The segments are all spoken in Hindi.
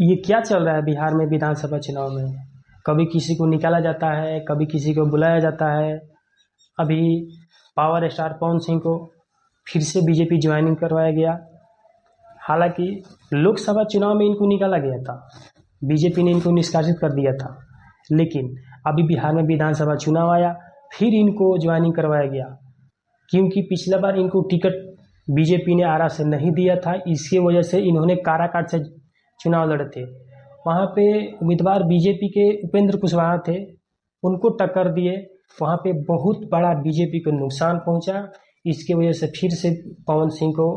ये क्या चल रहा है बिहार में विधानसभा चुनाव में? कभी किसी को निकाला जाता है, कभी किसी को बुलाया जाता है। अभी पावर स्टार पवन सिंह को फिर से बीजेपी ज्वाइनिंग करवाया गया। हालांकि लोकसभा चुनाव में इनको निकाला गया था, बीजेपी ने इनको निष्कासित कर दिया था, लेकिन अभी बिहार में विधानसभा चुनाव आया, फिर इनको ज्वाइनिंग करवाया गया, क्योंकि पिछला बार इनको टिकट बीजेपी ने आरा से नहीं दिया था। इसकी वजह से इन्होंने काराकाट से चुनाव लड़े थे। वहाँ पे उम्मीदवार बीजेपी के उपेंद्र कुशवाहा थे, उनको टक्कर दिए। वहाँ पे बहुत बड़ा बीजेपी को नुकसान पहुँचा। इसकी वजह से फिर से पवन सिंह को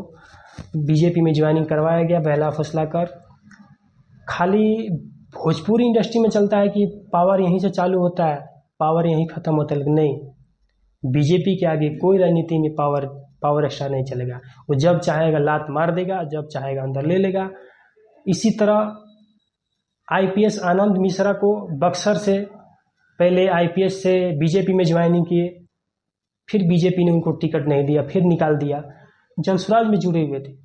बीजेपी में ज्वाइनिंग करवाया गया बहला फुसला कर। खाली भोजपुरी इंडस्ट्री में चलता है कि पावर यहीं से चालू होता है, पावर यहीं ख़त्म होता है, लेकिन नहीं, बीजेपी के आगे कोई राजनीति में पावर स्टार नहीं चलेगा। वो जब चाहेगा लात मार देगा, जब चाहेगा अंदर ले लेगा। इसी तरह आईपीएस आनंद मिश्रा को बक्सर से पहले आईपीएस से बीजेपी में ज्वाइनिंग किए, फिर बीजेपी ने उनको टिकट नहीं दिया, फिर निकाल दिया। जनसुराज में जुड़े हुए थे।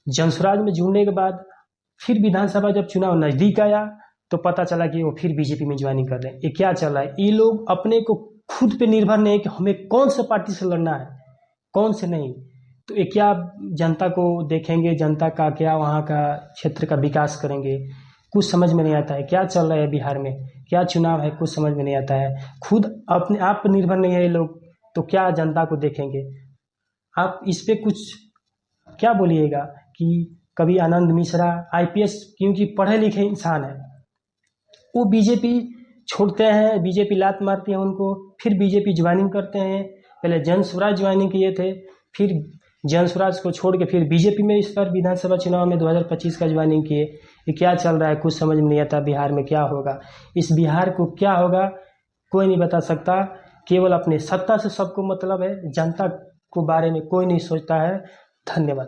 जनसुराज में जुड़ने के बाद फिर विधानसभा जब चुनाव नज़दीक आया तो पता चला कि वो फिर बीजेपी में ज्वाइनिंग कर रहे हैं। ये क्या चल रहा है? ये लोग अपने को खुद पे निर्भर नहीं है कि हमें कौन से पार्टी से लड़ना है, कौन से नहीं। तो ये क्या जनता को देखेंगे, जनता का क्या वहाँ का क्षेत्र का विकास करेंगे? कुछ समझ में नहीं आता है। क्या चल रहा है बिहार में, क्या चुनाव है, कुछ समझ में नहीं आता है। खुद अपने आप पर निर्भर नहीं है ये लोग, तो क्या जनता को देखेंगे? आप इस पे कुछ क्या बोलिएगा कि कभी आनंद मिश्रा आईपीएस, क्योंकि पढ़े लिखे इंसान है, वो बीजेपी छोड़ते हैं, बीजेपी लात मारती है उनको, फिर बीजेपी ज्वाइनिंग करते हैं। पहले जन स्वराज ज्वाइनिंग किए थे, फिर जन स्वराज को छोड़ के फिर बीजेपी में इस बार विधानसभा चुनाव में 2025 का ज्वाइनिंग किए। ये क्या चल रहा है? कुछ समझ में नहीं आता। बिहार में क्या होगा, इस बिहार को क्या होगा कोई नहीं बता सकता। केवल अपने सत्ता से सबको मतलब है, जनता को बारे में कोई नहीं सोचता है। धन्यवाद।